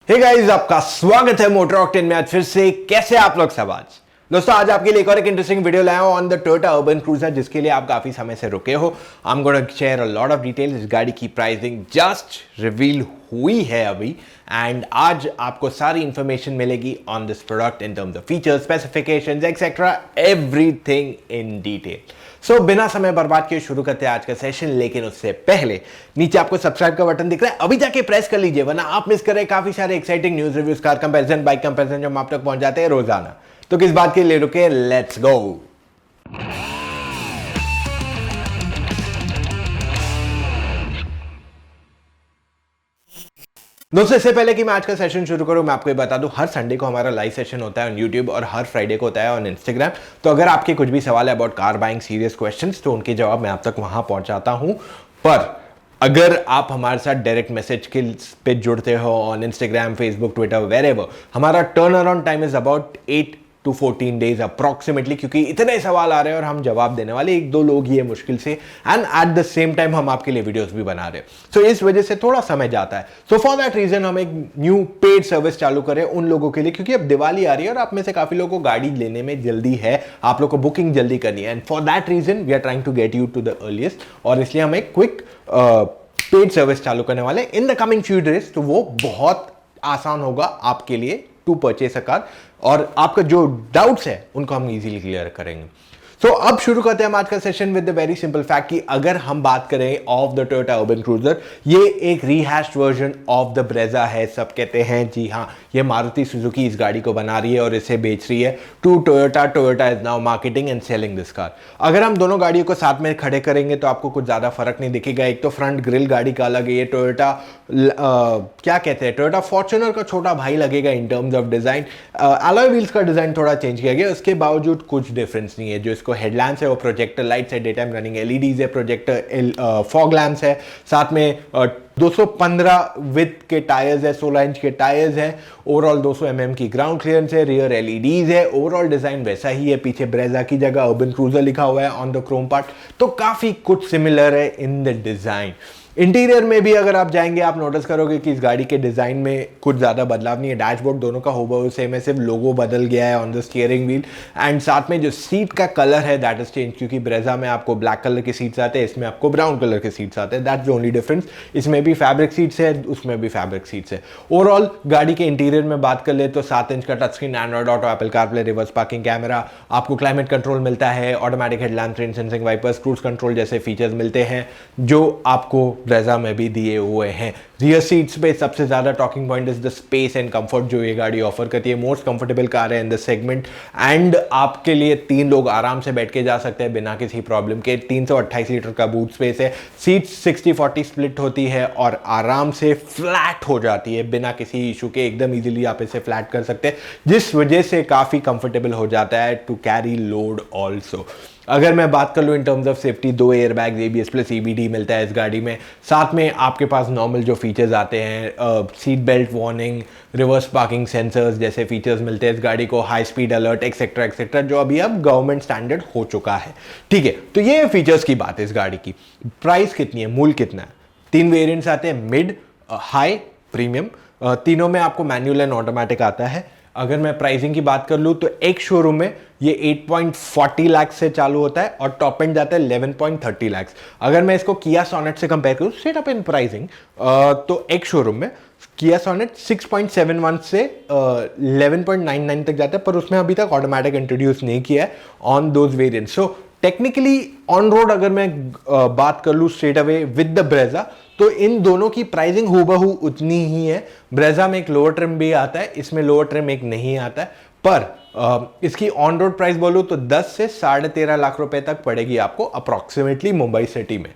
Hey guys, आपका स्वागत है मोटर ऑक्टेन में। आज फिर से कैसे आप लोग सब। आज दोस्तों, आज आपके लिए एक और एक इंटरेस्टिंग वीडियो लाया हूं on the Toyota urban cruiser, जिसके लिए आप काफी समय से रुके हो। I am gonna share a lot of details. इस गाड़ी की प्राइसिंग जस्ट रिवील हुई है अभी, एंड आज आपको सारी इंफॉर्मेशन मिलेगी on this product in terms of features, specifications, etcetera, everything in detail. So बिना समय बर्बाद किए शुरू करते हैं आज का सेशन। लेकिन उससे पहले नीचे आपको सब्सक्राइब का बटन दिख रहा है, अभी जाके प्रेस कर लीजिए, वरना आप मिस करें काफी सारे exciting news, reviews, car comparison, bike comparison जो हम आप तक पहुंच जाते हैं रोजाना। तो किस बात के लिए रुके, लेट्स गो। दोस्तों, इससे पहले कि मैं आज का सेशन शुरू करूं, मैं आपको ये बता दूं, हर संडे को हमारा लाइव सेशन होता है ऑन यूट्यूब और हर फ्राइडे को होता है ऑन इंस्टाग्राम। तो अगर आपके कुछ भी सवाल है about car buying, serious questions, तो उनके जवाब मैं आप तक वहां पहुंचाता हूं। पर अगर आप हमारे साथ डायरेक्ट मैसेज के पे जुड़ते हो on Instagram, Facebook, Twitter, wherever, हमारा turn around time is about 8 to 14 days approximately, क्योंकि इतने सवाल आ रहे हैं और हम जवाब देने वाले एक दो लोग ही है मुश्किल से, and at the same time हम आपके लिए वीडियोस भी बना रहे हैं। सो इस वजह से थोड़ा समय जाता है। सो फॉर दैट रीजन हम एक न्यू पेड सर्विस चालू करें उन लोगों के लिए, क्योंकि अब दिवाली आ रही है और आप में से काफी लोगों को गाड़ी लेने में जल्दी है, आप लोग को बुकिंग जल्दी करनी है, and for that reason we are trying to get you to the earliest. और इसलिए हम एक क्विक पेड सर्विस चालू करने वाले in the coming few days. तो वो बहुत आसान होगा आपके लिए टू परचेस अ कार, और आपका जो डाउट्स है उनको हम इजीली क्लियर करेंगे। सो अब शुरू करते हैं हम आज का session with the very simple fact कि अगर हम बात करें of the Toyota urban cruiser, ये एक रीहैश्ड वर्जन ऑफ द ब्रेजा है। सब कहते हैं जी हाँ, ये मारुति सुजुकी इस गाड़ी को बना रही है और इसे बेच रही है to Toyota. Toyota is now marketing and selling this car. अगर हम दोनों गाड़ियों को साथ में खड़े करेंगे तो आपको कुछ ज्यादा फर्क नहीं दिखेगा। एक तो फ्रंट ग्रिल गाड़ी का अलग है, ये टोयोटा क्या कहते हैं, टोयोटा फॉर्च्यूनर का छोटा भाई लगेगा इन terms of design. Alloy wheels का डिजाइन थोड़ा चेंज किया गया, उसके बावजूद कुछ डिफरेंस नहीं है। जो इसको हेडलैम्प्स है वो प्रोजेक्टर लाइट्स है, डे टाइम रनिंग एलईडीज है, प्रोजेक्टर फॉग लैम्प्स है, साथ में 215 विथ के टायर्स है, 16 इंच के टायर्स हैं, ओवरऑल 200 mm की ग्राउंड क्लियरेंस है, रियर एलईडीज है, ओवरऑल डिजाइन वैसा ही है। पीछे ब्रेजा की जगह अर्बन क्रूजर लिखा हुआ है ऑन द क्रोम पार्ट, तो काफी कुछ सिमिलर है इन द डिजाइन। इंटीरियर में भी अगर आप जाएंगे आप नोटिस करोगे कि इस गाड़ी के डिजाइन में कुछ ज्यादा बदलाव नहीं है। डैशबोर्ड दोनों का हूबहू सेम है, सिर्फ लोगो बदल गया है on the steering wheel, and साथ में जो सीट का कलर है दैट इज चेंज, क्योंकि ब्रेजा में आपको ब्लैक कलर के सीट्स आते हैं, इसमें आपको ब्राउन कलर के सीट्स आते हैं। That's the only difference. इसमें भी फैब्रिक सीट्स है, उसमें भी फैब्रिक सीट्स है। ओवरऑल गाड़ी के इंटीरियर में बात कर ले तो 7 इंच का touch screen, Android Auto, Apple CarPlay, reverse parking camera, आपको क्लाइमेट कंट्रोल मिलता है, automatic headlamp, rain sensing wipers, cruise control जैसे फीचर्स मिलते हैं जो आपको ब्रेजा में भी दिए हुए हैं। रियर सीट्स पे सबसे ज्यादा talking point is the space and comfort जो ये गाड़ी ऑफर करती है। मोस्ट कंफर्टेबल कार है इन द सेगमेंट, एंड आपके लिए 3 लोग आराम से बैठ के जा सकते हैं बिना किसी प्रॉब्लम के। 328 लीटर का बूट स्पेस है, सीट 60-40 स्प्लिट होती है और आराम से फ्लैट हो जाती है बिना किसी इशू के। एकदम इजीली आप इसे फ्लैट कर सकते हैं, जिस वजह से काफी कंफर्टेबल हो जाता है टू कैरी लोड ऑल्सो। अगर मैं बात कर लूँ इन terms of safety, 2 airbags, ABS plus EBD मिलता है इस गाड़ी में। साथ में आपके पास नॉर्मल जो फीचर्स आते हैं, seat belt warning, reverse parking sensors जैसे फीचर्स मिलते हैं इस गाड़ी को, high speed alert, etcetera etcetera, जो अभी अब गवर्नमेंट स्टैंडर्ड हो चुका है। ठीक है, तो ये फीचर्स की बात है इस गाड़ी की। प्राइस कितनी है, मूल्य कितना है? 3 वेरिएंट्स आते हैं, मिड, हाई, प्रीमियम। तीनों में आपको मैनुअल एंड ऑटोमेटिक आता है। अगर मैं प्राइसिंग की बात कर लूँ तो एक शोरूम में ये 8.40 लाख से चालू होता है और टॉप एंड जाता है 11.30 लाख। अगर मैं इसको किया सोनेट से कंपेयर करूँ स्ट्रेट अप इन प्राइसिंग, तो एक शोरूम में किया सोनेट 6.71 से 11.99 तक जाता है, पर उसमें अभी तक ऑटोमेटिक इंट्रोड्यूस नहीं किया है on those variants. So technically on road अगर मैं बात कर लूँ straight away with the Brezza, तो इन दोनों की प्राइसिंग हूबहू उतनी ही है। ब्रेजा में एक लोअर ट्रिम भी आता है, इसमें लोअर ट्रिम एक नहीं आता है, पर इसकी ऑन रोड प्राइस बोलूं तो 10 से 13.5 लाख रुपए तक पड़ेगी आपको अप्रॉक्सीमेटली मुंबई सिटी में।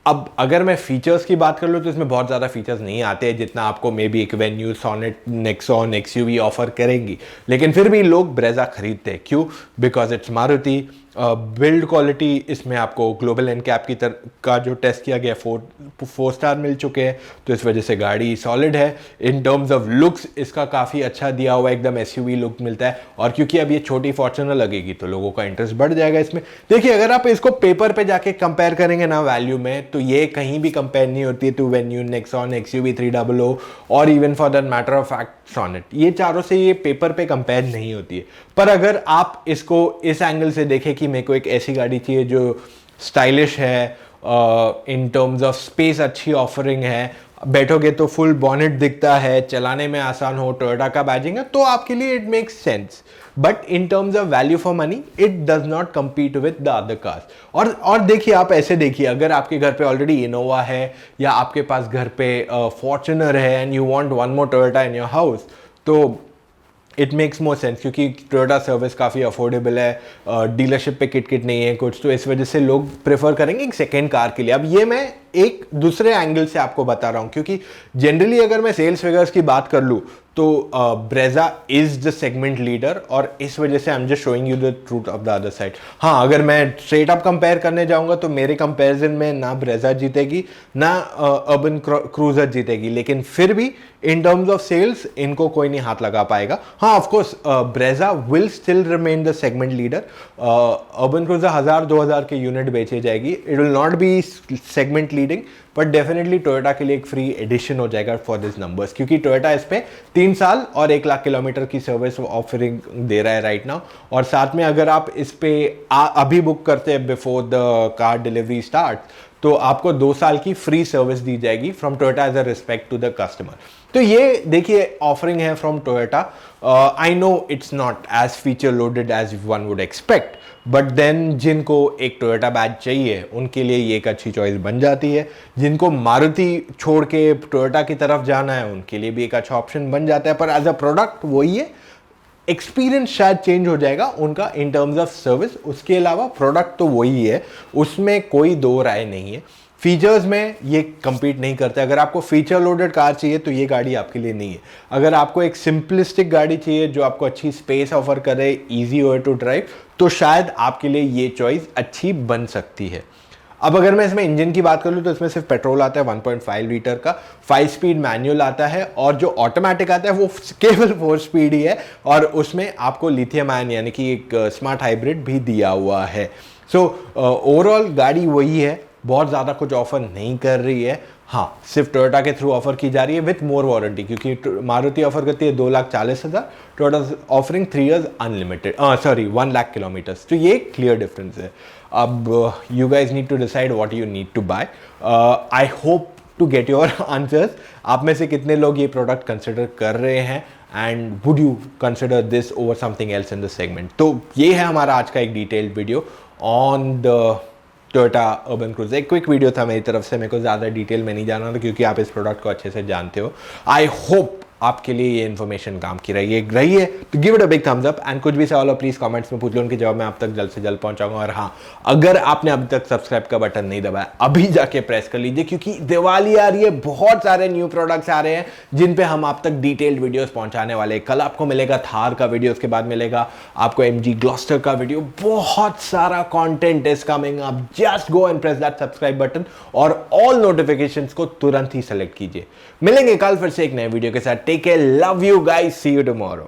अब अगर मैं फीचर्स की बात कर लूँ तो इसमें बहुत ज़्यादा फीचर्स नहीं आते हैं जितना आपको मे बी एक Venue, Sonet, Nexon, XUV offer करेंगी, लेकिन फिर भी लोग ब्रेजा खरीदते हैं। क्यों? Because it's Maruti, build quality इसमें आपको ग्लोबल एनकैप का जो टेस्ट किया गया 4 स्टार मिल चुके हैं, तो इस वजह से गाड़ी सॉलिड है। इन टर्म्स ऑफ लुक्स इसका काफ़ी अच्छा दिया हुआ है, एकदम एसयूवी लुक मिलता है। और क्योंकि अब ये छोटी फॉर्च्यूनर लगेगी तो लोगों का इंटरेस्ट बढ़ जाएगा इसमें। देखिए अगर आप इसको पेपर पे जाके कंपेयर करेंगे ना वैल्यू में, तो ये कहीं भी कंपेयर नहीं होती है टू वेन्यू, नेक्सॉन, एक्सयूवी 300 और even for that matter of fact Sonet. ये चारों से ये पेपर पे कंपेयर नहीं होती है। पर अगर आप इसको इस एंगल से देखें कि मेरे को एक ऐसी गाड़ी चाहिए जो स्टाइलिश है, इन टर्म्स ऑफ स्पेस अच्छी ऑफरिंग है, बैठोगे तो फुल बॉनेट दिखता है, चलाने में आसान हो, टोयोटा का बैजिंग है, तो आपके लिए it makes sense. But in terms of value for money it does not compete with the other cars. और देखिए आप ऐसे देखिए, अगर आपके घर पे ऑलरेडी इनोवा है या आपके पास घर पे फॉर्च्यूनर है and you want one more Toyota in your house, तो इट मेक्स मोर सेंस, क्योंकि टोयोटा सर्विस काफ़ी अफोर्डेबल है, डीलरशिप पे किट नहीं है कुछ, तो इस वजह से लोग प्रेफर करेंगे एक सेकेंड कार के लिए। अब ये मैं एक दूसरे एंगल से आपको बता रहा हूँ, क्योंकि जनरली अगर मैं सेल्स फिगर्स की बात कर लूँ तो Brezza is the segment leader, और इस वजह से I am just showing you the truth of the other side. हाँ, अगर मैं स्ट्रेट अप कंपेयर करने जाऊंगा तो मेरे कंपैरिजन में ना ब्रेजा जीतेगी ना अर्बन क्रूजर जीतेगी, लेकिन फिर भी इन टर्म्स ऑफ सेल्स इनको कोई नहीं हाथ लगा पाएगा। हाँ, of course Brezza will still remain the segment leader. Urban cruiser 1000-2000 के यूनिट बेचे जाएगी, it will not be segment leading, but definitely Toyota के लिए एक फ्री एडिशन हो जाएगा फॉर दिस नंबर्स, क्योंकि टोयोटा इस पे 3 साल और 1 लाख किलोमीटर की सर्विस ऑफरिंग दे रहा है राइट नाउ। और साथ में अगर आप इस पे अभी बुक करते हैं before the car delivery start, तो आपको 2 साल की फ्री सर्विस दी जाएगी from Toyota as a respect to the customer. तो ये देखिए ऑफरिंग है from Toyota. I know it's not as feature loaded as one would expect, but then जिनको एक टोयोटा बैज चाहिए उनके लिए ये एक अच्छी चॉइस बन जाती है। जिनको मारुति छोड़ के टोयोटा की तरफ जाना है उनके लिए भी एक अच्छा ऑप्शन बन जाता है, पर एज अ प्रोडक्ट वही है, एक्सपीरियंस शायद चेंज हो जाएगा उनका इन टर्म्स ऑफ सर्विस, उसके अलावा प्रोडक्ट तो वही है, उसमें कोई दो राय नहीं है। फीचर्स में ये compete नहीं करते। अगर आपको फीचर लोडेड कार चाहिए तो ये गाड़ी आपके लिए नहीं है। अगर आपको एक सिंपलिस्टिक गाड़ी चाहिए जो आपको अच्छी स्पेस ऑफर करे, इजी हो टू ड्राइव, तो शायद आपके लिए ये चॉइस अच्छी बन सकती है। अब अगर मैं इसमें इंजन की बात करूँ तो इसमें सिर्फ पेट्रोल आता है 1.5 लीटर का, 5 स्पीड मैनुअल आता है, और जो ऑटोमेटिक आता है वो केवल 4 स्पीड ही है, और उसमें आपको लिथियम आयन यानी कि एक स्मार्ट हाइब्रिड भी दिया हुआ है। सो ओवरऑल गाड़ी वही है, बहुत ज़्यादा कुछ ऑफर नहीं कर रही है। हाँ, सिर्फ टोयोटा के थ्रू ऑफर की जा रही है विथ मोर वारंटी, क्योंकि मारुति ऑफर करती है 2,40,000, Toyota offering 3 years unlimited, 1 lakh kilometres. तो ये क्लियर डिफरेंस है। अब you guys need to decide what you need to buy. I hope to get your answers. आप में से कितने लोग ये प्रोडक्ट कंसिडर कर रहे हैं, and would you consider this over something else in the segment? तो ये है हमारा आज का एक detailed video on the Toyota urban cruiser. एक क्विक वीडियो था मेरी तरफ से, मेरे को ज़्यादा डिटेल में नहीं जाना था क्योंकि आप इस प्रोडक्ट को अच्छे से जानते हो। आई होप आपके लिए ये इन्फॉर्मेशन काम की रही है तो give it a big thumbs up, and कुछ भी सवाल हो प्लीज़ कमेंट्स में पूछ लो, उनके जवाब मैं आप तक जल्द से जल्द पहुंचाऊंगा। और हाँ, अगर आपने अभी तक सब्सक्राइब का बटन नहीं दबाया अभी जाके प्रेस कर लीजिए, क्योंकि दिवाली आ रही है, बहुत सारे न्यू प्रोडक्ट्स आ रहे हैं जिन पे हम आप तक डिटेल्ड वीडियोस पहुंचाने वाले हैं। कल आपको मिलेगा थार का वीडियो, उसके बाद मिलेगा आपको MG ग्लॉस्टर का वीडियो। बहुत सारा content is coming up, just go and press that subscribe button और ऑल नोटिफिकेशंस को तुरंत ही सेलेक्ट कीजिए। मिलेंगे कल फिर से एक नए वीडियो के साथ। Take care, love you guys, see you tomorrow.